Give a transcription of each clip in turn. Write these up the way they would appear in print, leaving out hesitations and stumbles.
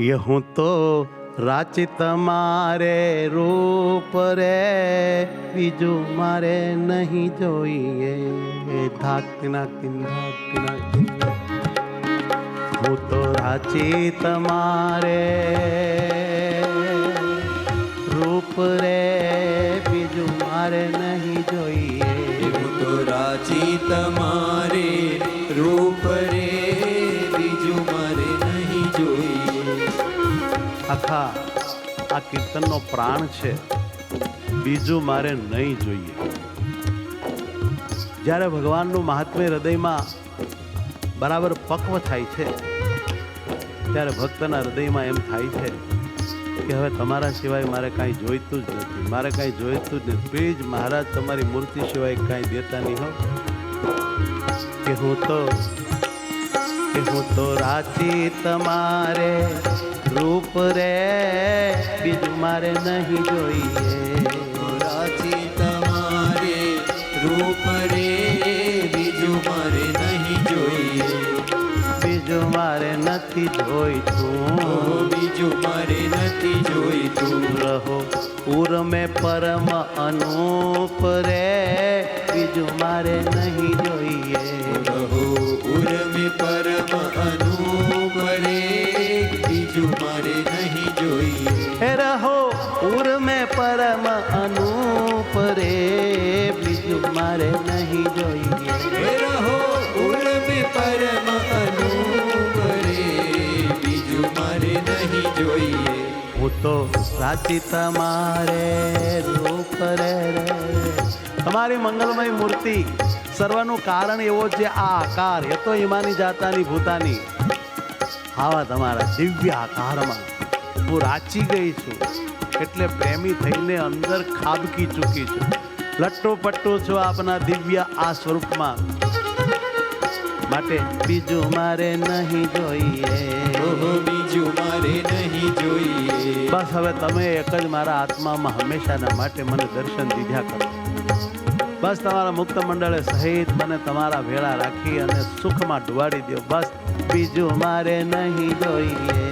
ये हूँ तो राची तमारे रूप रे बीजू मारे नहीं जोइए धाकना किन्ना हूँ तो राची तमारे रूप रे बीजू मारे नहीं जोइए हूँ तो राची तमारे रूप रे बीजू मारे नहीं जोइए। આખા આ કીર્તનનો પ્રાણ છે, બીજું મારે નહીં જોઈએ. જ્યારે ભગવાનનું મહાત્મ્ય હૃદયમાં બરાબર પક્વ થાય છે ત્યારે ભક્તના હૃદયમાં એમ થાય છે કે હવે તમારા સિવાય મારે કાંઈ જોઈતું જ નથી, મારે કાંઈ જોઈતું જ નથી. પ્લીઝ મહારાજ તમારી મૂર્તિ સિવાય કાંઈ દેતા નહીં હો. કે હું તો રાચી તમારે रूप रे बीजू मारे नहीं जोइए राची तमारे रूप रे बीजू मारे नहीं जोइए बीजू मारे नथी जोईतू बीजू मारे नथी जोईतू रहो उर में परम अनूप रे बीजू मारे नहीं जोइए रहो उर में परम अनूप रे बीजू मारे नहीं जोइए रहो उर में परम अनूप रे बीजू मारे नहीं जोइए रहो उर में परम अनूप रे बीजू मारे नहीं जोइए હું તો રાચી તમારે રૂપ રે તમારી મંગલમય મૂર્તિ સર્વનું કારણ એવો છે આ આકાર એ તો ઈમાની જાતાની ભૂતાની આવા તમારા દિવ્ય આકારમાં હું રાચી ગઈ છું એટલે પ્રેમી થઈને અંદર ખાબકી ચૂકી છું. લટ્ટો પટ્ટો છું આપના દિવ્ય આ સ્વરૂપમાં. માટે બીજું મારે નહીં જોઈએ બીજું મારે નહીં જોઈએ. બસ હવે તમે એક જ મારા આત્મામાં હંમેશાના માટે મને દર્શન દીધા કરો. બસ તમારા મુક્ત મંડળે સહિત મને તમારા ભેળા રાખી અને સુખમાં ડુબાડી દો. બસ બીજું મારે નહીં જોઈએ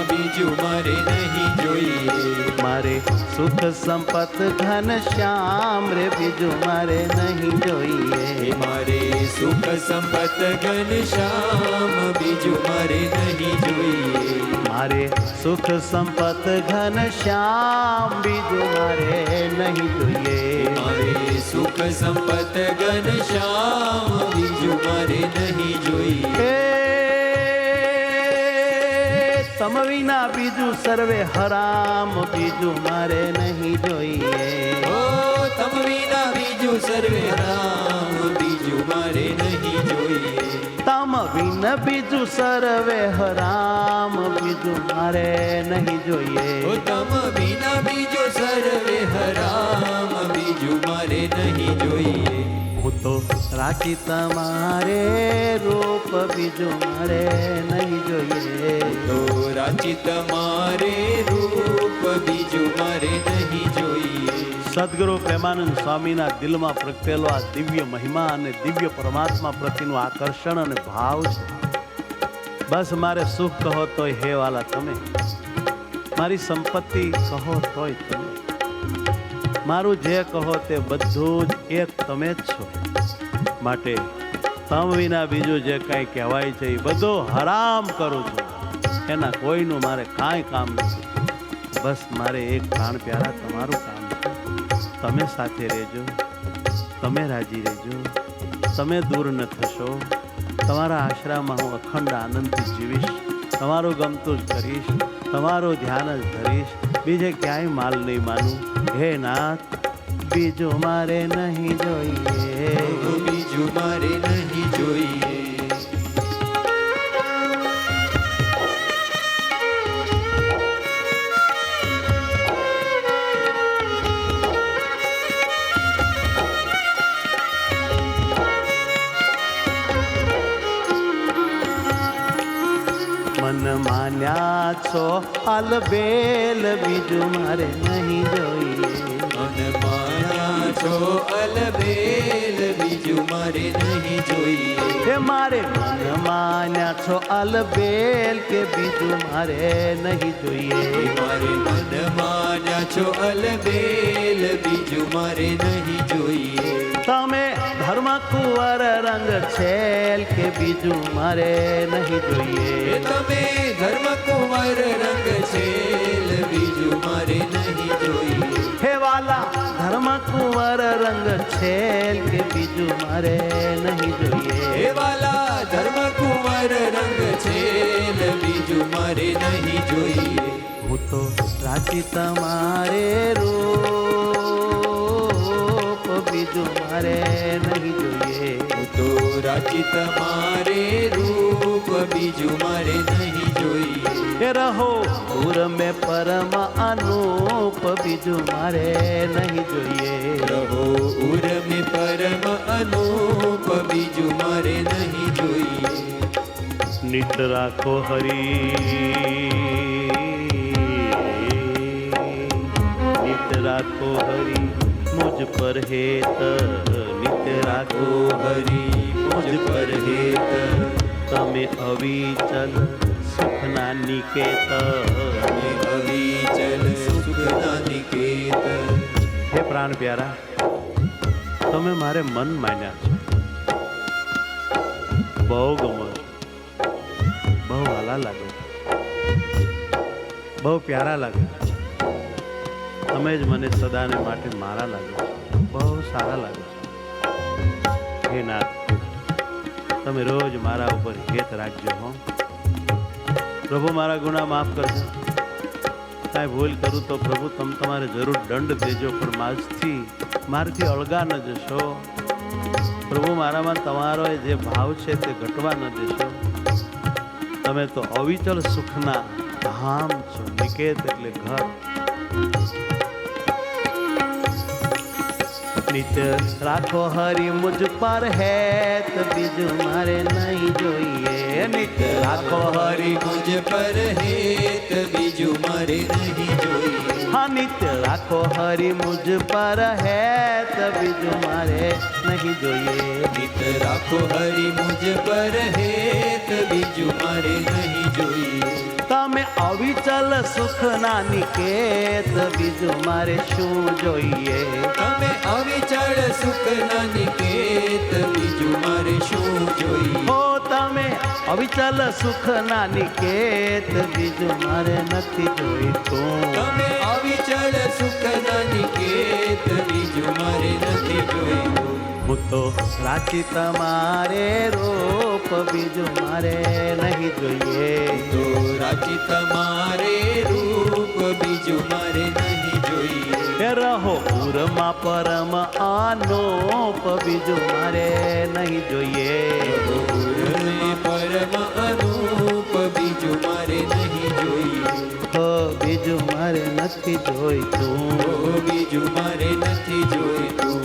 બીજું મારે નહીં જોઈએ. મારે સુખ સંપત ઘન શ્યામ રે બીજું મારે નહીં જોઈએ મારે સુખ સંપત ઘન શ્યામ બીજું મારે નહીં જોઈએ. મારે સુખ સંપત ઘન શ્યામ બીજું મારે નહીં જોઈએ. મારે સુખ સંપત ઘન શ્યામ બીજું મારે નહીં જોઈએ. તમ વિના બીજું સર્વે હરામ બીજું મારે નહીં જોઈએ. ઓ તમ વિના બીજું સર્વે રામ બીજું મારે નહીં જોઈએ. તમ વિના બીજું સર્વે હરામ બીજું મારે નહીં જોઈએ. ઓ તમ વિના બીજું સર્વે હરામ બીજું મારે નહીં જોઈએ. હું તો રાચી તમારે રૂપ બીજું મારે નહીં જોઈએ. તો રાચી તમારે રૂપ બીજું મારે નહીં જોઈએ. સદગુરુ પ્રેમાનંદ સ્વામીના દિલમાં પ્રગટેલો આ દિવ્ય મહિમા અને દિવ્ય પરમાત્મા પ્રત્યેનું આકર્ષણ અને ભાવ છે. બસ મારે સુખ કહો તોય હે વાલા તમે, મારી સંપત્તિ કહો તોય તમે, મારું જે કહો તે બધું જ એક તમે જ છો. માટે તમ વિના બીજું જે કાંઈ કહેવાય છે એ બધું હરામ કરું છું. એના કોઈનું મારે કાંઈ કામ નથી. બસ મારે એક પ્રાણ પ્યારા તમારું કામ છે. તમે સાથે રહેજો, તમે રાજી રહેજો, તમે દૂર ન થશો. તમારા આશરામાં હું અખંડ આનંદથી જીવીશ, તમારું ગમતું જ કરીશ, તમારું ધ્યાન જ ધરીશ, બીજે ક્યાંય માલ નહીં માનું. હે નાથ બીજું મારે નહીં જોઈએ બીજું મારે નહીં જોઈએ. મન માન્યા છો અલબેલ બીજું મારે નહીં જોઈએ. મન માન્યા મનમાં છો અલબેલ, બીજું મારે નહીં જોઈએ. હે મારે મન માન્યા છો અલબેલ કે બીજું મારે નહીં જોઈએ. મારે મન માન્યા છો અલબેલ, બીજું મારે નહીં જોઈએ. તમે ધર્મ કુંવર રંગ છેલ કે બીજું મારે નહીં જોઈએ. તમે ધર્મ કુંવર રંગ છેલ, બીજું મારે નહીં જોઈએ. હે વાલા ધર્મ કુંવર રંગ છેલ કે બીજું મારે નહીં જોઈએ. હે વાલા ધર્મ કુંવર રંગ છેલ, બીજું મારે નહીં જોઈએ. હું તો રાજી તમારે રૂપ બીજું મારે નહીં જોઈએ. હું તો રાજી તમારે રૂપ, બીજું મારે નહીં જોઈએ. હે રહો પૂર મેં પરમ અનુપ બીજું મારે નહીં જોઈએ. રહો ઉર મેં પરમ અનુપ, બીજું મારે નહીં જોઈએ. નિત રાખો હરી, નિત રાખો હરી મુझ પર હેત. નિત રાખો હરી મુझ પર હેત, તમે અવિચલ સુખના નિકેત. તમે અવિચલ સુખના નિકેત. હે પ્રાણ પ્યારા, તમે મારે મન માન્યા છો, બહુ ગમો છો, બહુ વાલા લાગો છો, બહુ પ્યારા લાગો છો. તમે જ મને સદાને માટે મારા લાગો છો, બહુ સારા લાગો છો. હે નાથ, તમે રોજ મારા ઉપર હેત રાખજો. હો પ્રભુ, મારા ગુના માફ કરજો. કાંઈ ભૂલ કરું તો પ્રભુ તમે તમારે જરૂર દંડ દેજો, પણ મારથી અળગા ન જશો. પ્રભુ, મારામાં તમારો જે ભાવ છે તે ઘટવા ન દેશો. તમે તો અવિચલ સુખના ધામ છો. નિકેત એટલે ઘર. નિત્ય રાખો હરી મુझ પર હેત બીજું મારે નહીં જોઈએ. નિત્ય રાખો હરી મુझ પર હેત, બીજું મારે નહીં જોઈએ. હા, નિત્ય રાખો હરી મુझ પર હેત બીજું મારે નહીં જોઈએ. નિત રાખો હરી મુझ પર હેત, બીજું મારે નહીં જોઈએ. તમે અવિચલ સુખના નિકેત બીજું મારે શું જોઈએ. તમે અવિચળ સુખના નિકેત, બીજું મારે શું જોઈએ. હો તમે અવિચલ સુખના નિકેત બીજું મારે નથી જોઈતું. તમે અવિચળ સુખના નિકેત, બીજું મારે નથી જોઈતું. હું તો રાજી તમારે રૂપ બીજું મારે નહીં જોઈએ. તો રાજી તમારે રૂપ, બીજું મારે નહીં જોઈએ. હે રહો પૂરમાં પરમ આનોપ બીજું મારે નહીં જોઈએ. પરમ અનુપ, બીજું મારે નહીં જોઈએ. હો બીજું મારે નથી જોઈતું. બીજું મારે નથી જોઈતું.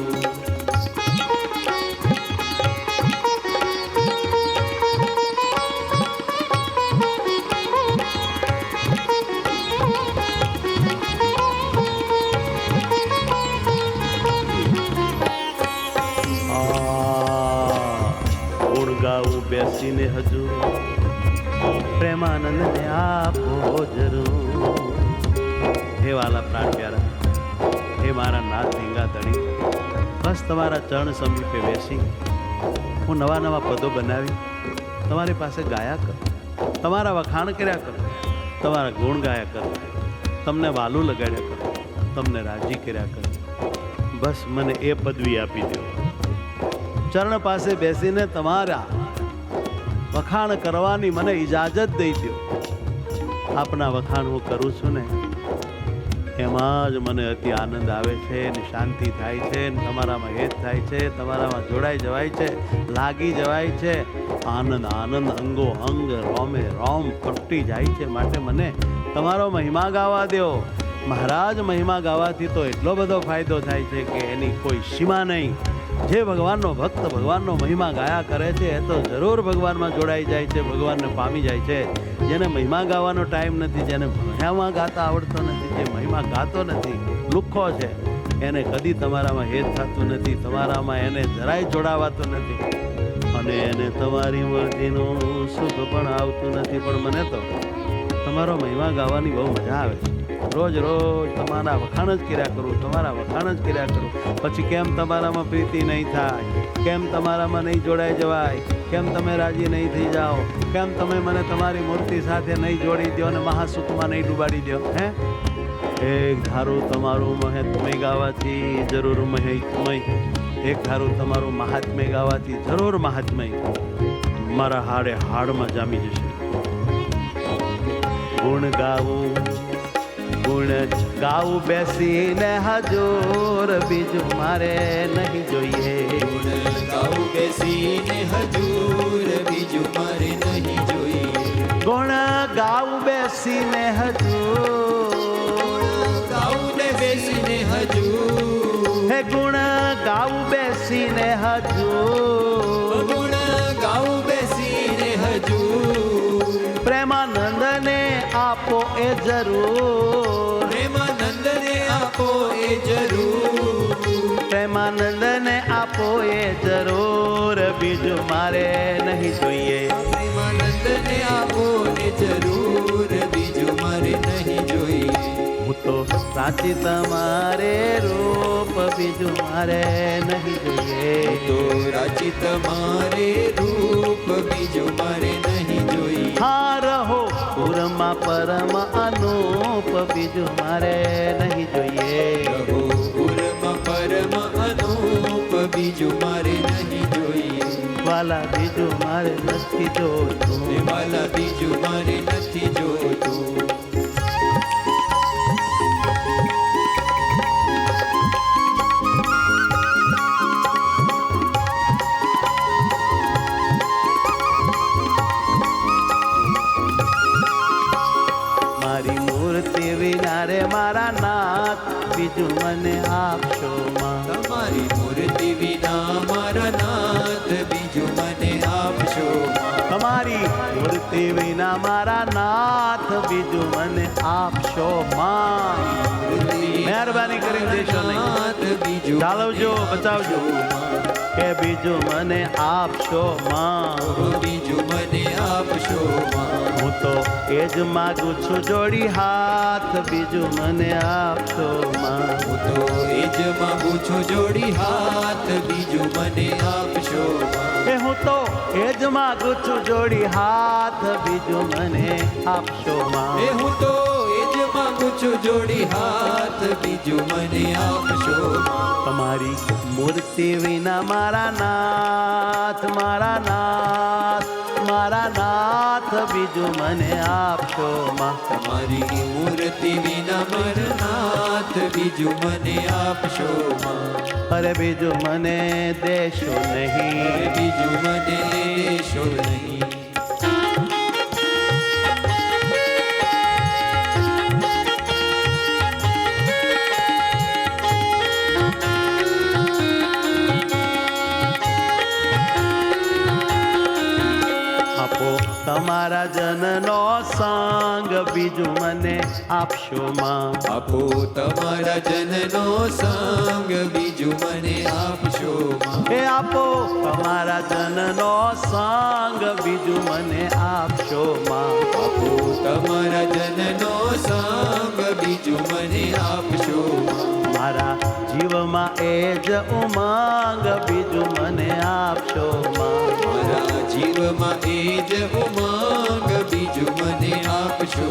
ગાવું બેસીને હજુ પ્રેમાનંદને આપો જરૂર. હે વાલા પ્રાણ પ્યારા, હે મારા નાથ ધીંગા ધણી, બસ તમારા ચરણ સમીપે બેસી હું નવા નવા પદો બનાવી તમારી પાસે ગાયા કરું, તમારા વખાણ કર્યા કરું, તમારા ગુણ ગાયા કરું, તમને વાલું લગાડ્યા કરું, તમને રાજી કર્યા કરું. બસ મને એ પદવી આપી દો. ચરણ પાસે બેસીને તમારા વખાણ કરવાની મને ઇજાજત દઈ દો. આપના વખાણ હું કરું છું ને એમાં જ મને અતિ આનંદ આવે છે ને શાંતિ થાય છે ને તમારામાં હેત થાય છે, તમારામાં જોડાઈ જવાય છે, લાગી જવાય છે. આનંદ આનંદ અંગો અંગ રોમે રોમ પ્રગટી જાય છે. માટે મને તમારો મહિમા ગાવા દો. મહારાજ, મહિમા ગાવાથી તો એટલો બધો ફાયદો થાય છે કે એની કોઈ સીમા નહીં. જે ભગવાનનો ભક્ત ભગવાનનો મહિમા ગાયા કરે છે એ તો જરૂર ભગવાનમાં જોડાઈ જાય છે, ભગવાનને પામી જાય છે. જેને મહિમા ગાવાનો ટાઈમ નથી, જેને ભણ્યામાં ગાતા આવડતો નથી, જે મહિમા ગાતો નથી, લુખ્ખો છે, એને કદી તમારામાં હેત થતું નથી, તમારામાં એને જરાય જોડાવાતું નથી, અને એને તમારી મરજીનું સુખ પણ આવતું નથી. પણ મને તો તમારો મહિમા ગાવાની બહુ મજા આવે છે. રોજ રોજ તમારા વખાણ જ કર્યા કરું, તમારા વખાણ જ કર્યા કરું. પછી કેમ તમારામાં પ્રીતિ નહીં થાય, કેમ તમારામાં નહીં જોડાઈ જવાય, કેમ તમે રાજી નહીં થઈ જાઓ, કેમ તમે મને તમારી મૂર્તિ સાથે નહીં જોડી દો અને મહાસુખમાં નહીં ડૂબાડી દો. એક ધારું તમારું મહાત્મ્ય ગાવાથી જરૂર મહાત્મય, એક ધારું તમારું મહાત્મ્ય ગાવાથી જરૂર મહાત્મય મારા હાડે હાડમાં જામી જશે. ગુણ ગાવું બેસીને હજૂર, બીજું મારે નહીં જોઈએ. ગુણ ગાવું બેસીને હજૂર, બીજું મારે નહીં જોઈએ. ગુણ ગાવું બેસીને હજૂર, ગાવું ને બેસીને હજૂર, હે ગુણ ગાવું બેસીને હજૂર, ગુણ ગાવું બેસીને હજૂર. પ્રેમાનંદને આપો એ જરૂર, પ્રેમાનંદને આપો એ જરૂર, પ્રેમાનંદને આપો એ જરૂર, બીજું મારે નહીં જોઈએ. પ્રેમાનંદને આપો એ જરૂર, બીજું મારે નહીં જોઈએ. હું તો સાચી તમારે રૂપ, બીજું મારે નહીં જોઈએ. તો રાજી તમારે રૂપ, બીજું મારે નહીં જોઈએ. હા રહો પૂરમાં પરમ અનુપ, બીજું મારે નહીં જોઈએ. રહો પૂરમાં પરમ અનુપ, બીજું મારે નહીં જોઈએ. વાલા બીજું મારે નથી જોતું, ને વાલા બીજું મારે નથી જોતું. મારી મૂર્તિ વિના રે મારા નાથ, બીજું મને આપશો માં. તમારી મૂર્તિ વિના મારા નાથ, બીજું મને આપશો. તમારી મૂર્તિ વિના મારા નાથ, બીજું મને આપશો માં. મહેરબાની કરી દેશો નહીં. નાથ બીજું ચાલવજો, બચાવજો. કે બીજું મને આપશો માં. બીજું મને આપશો. હું તો એ જ માગું છું જોડી હાથ, બીજું મને આપશો માં. હું તો એ જ માંગુ છું જોડી હાથ, બીજું મને આપશો. એ હું તો એ જ માગું છું જોડી હાથ, બીજું મને આપશો માં. એ હું તો એ જ માંગુ છું જોડી હાથ, બીજું મને આપશો. તમારી મૂર્તિ વિના મારા નાથ, મારા નાથ, મારા નાથ, બીજું મને આપશો માં. તમારી મૂર્તિ વિના મારા નાથ, બીજું મને આપશો. અરે બીજું મને દેશો નહીં, બીજું મને દેશો નહીં. આપો તમારા જનનો સંગ, બીજું મને આપશો માં. આપો તમારા જનનો સંગ, બીજું મને આપશો. એ આપો તમારા જનનો સંગ, બીજું મને આપશો માં. આપો તમારા જનનો સંગ, બીજું મને આપશો. મારા જીવમાં એ જ ઉમંગ, બીજું મને આપશો માં. મારા જીવમાં એ જ ઉમંગ, બીજું મને આપશો.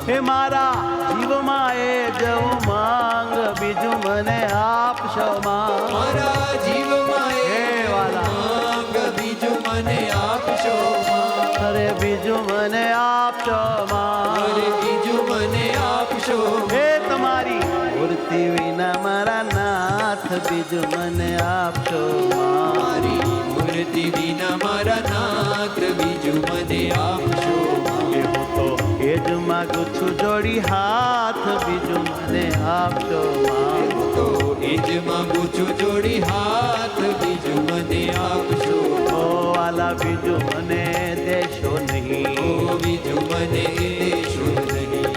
હે મારા જીવમાં એ જ ઉમંગ, બીજું મને આપશો માં. મારા જીવમાં એ હે વાલા. ઉમંગ, બીજું મને આપશો. અરે બીજું મને આપશો માં. અરે બીજું મને આપશો. હે તમારી મૂર્તિ વિના મારા નાથ, બીજું મને આપશો માં. મારી મૂર્તિ વિના મારા નાથ, બીજું મને આપશો. એ હું તો એ જ માગું છું જોડી હાથ, બીજું મને આપશો માં. તો એ જ માંગુ છું જોડી હાથ, બીજું મને આપશો. ઓ વાલા બીજું મને દેશો નહીં. ઓ બીજું મને દેશો નહીં.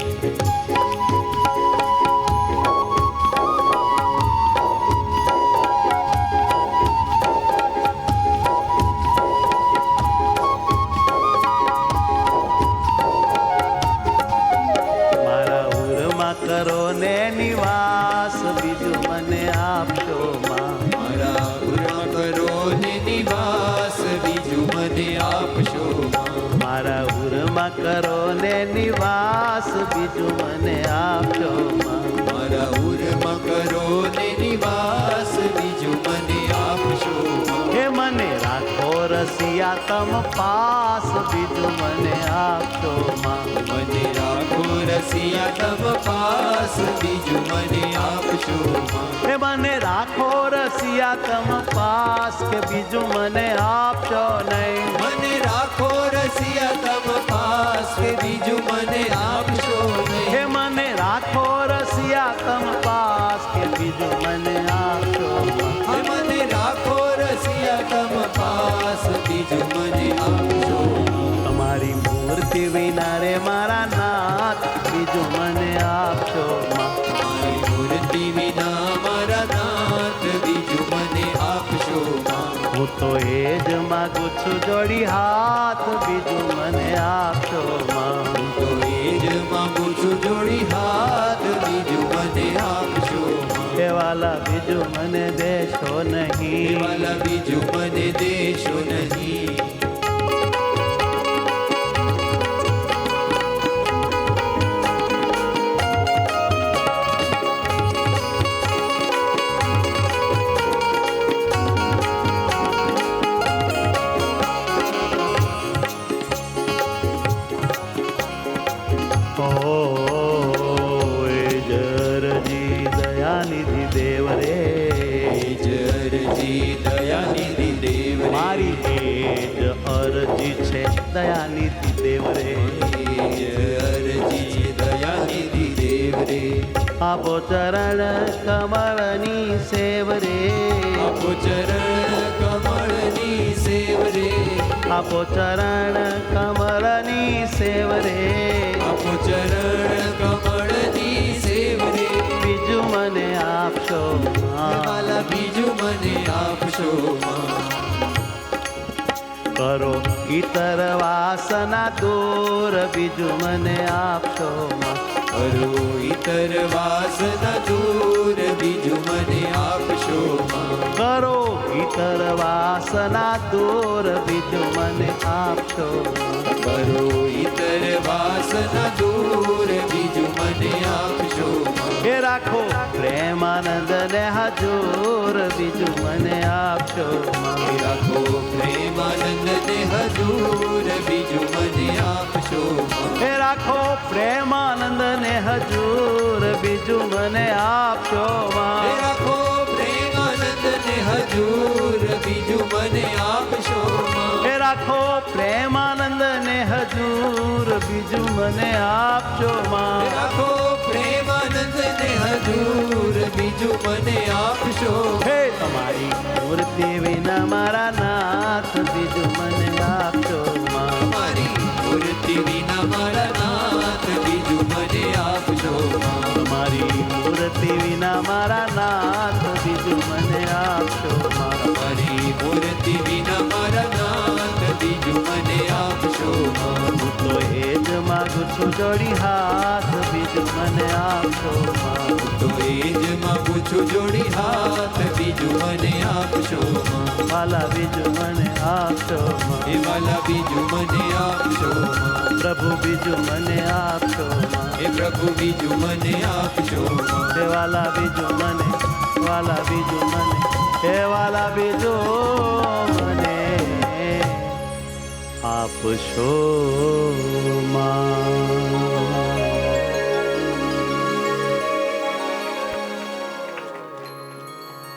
વાસ બીજું મને આપજો માં. મારા ઉરમાં કરો ને નિવાસ બીજું મને આપશો માં. હે મને રાખો રસિયા તમ પાસ બીજું મને આપજો માં. મને રાખો રસિયા તમ પાસ બીજું મને આપશો માં. હે મને રાખો રસિયા તમ પાસ કે બીજું મને આપજો નહીં. મને રાખો રસિયા તમ પાસ કે બીજું મને આપશો નહીં. હે મને રાખો રસિયા તમ પાસ કે બીજું મને આપજો માં. હે મને રાખો રસિયા તમ પાસ બીજું મને આપશો. તમારી મૂર્તિ વિના રે મારા નાથ બીજું મને આપજો માં. મારી મૂર્તિ વિના મારા નાથ બીજું મને આપશો માં. હું તો એ જ માગું છું જોડી હાથ બીજું મને આપજો માં. હું તો એ જ માંગુ છું જોડી હાથ બીજું મને આપશો માં. હે વાલા બીજું મને દેશો હે નહીં. વાલા બીજું મને દેશો નહીં. જરજી દયાનિધિ દેવ રે જરજી દયાનિધિ દેવ રે. મારી એ જ અરજી છે દયાનિધિ દેવ રે. અરજી દયાનિધિ દેવ રે. આપો ચરણ કમળની સેવ રે. આપો ચરણ કમળની સેવ રે. આપો ચરણ કમળની સેવ રે. આપો ચરણ કમળની સેવ રે. બીજું મને આપશો માં. વાલા બીજું મને આપશો માં. કરો ઇતર વાસના દૂર બીજું મને આપશો માં. કરો ઇતર વાસના દૂર બીજું મને આપશો માં. કરો ઇતર વાસના દૂર બીજું મને આપશો માં. કરો ઇતર વાસના દૂર બીજું મને આપશો માં. હે રાખો પ્રેમાનંદ ને હજૂર બીજું મને આપશો માં. રાખો પ્રેમાનંદ ને હજૂર બીજું મને આપશો માં. હે રાખો પ્રેમાનંદ ને હજૂર બીજું મને આપશો હે માં. રાખો પ્રેમાનંદ ને હજૂર બીજું મને આપશો માં. હે રાખો પ્રેમાનંદ ને હજૂર બીજું મને આપશો હે માં. રાખો પ્રેમાનંદ ને હજૂર બીજું મને આપશો. હે તમારી મૂર્તિ વિના મારા નાથ બીજું મને આપશો માં. મારી મૂર્તિ વિના મારા નાથ બીજું મને આપશો માં. તમારી મૂર્તિ વિના મારા નાથ બીજું મને આપશો માં. મારી મૂર્તિ વિના મારા નાથ બીજું મને આપશો માં. હું તો એ જ માગું છું જોડી હાથ બીજું મને આપશો માં. તો એ જ માંગુ છું જોડી હાથ બીજું મને આપશો માં. વાલા બીજું મને આપશો માં. હે વાલા બીજું મને આપશો માં. પ્રભુ બીજું મને આપશો માં. હે પ્રભુ બીજું મને આપશો માં. હે વાલા બીજું મને, વાલા બીજું મને, હે વાલા બીજું મને આપશો માં.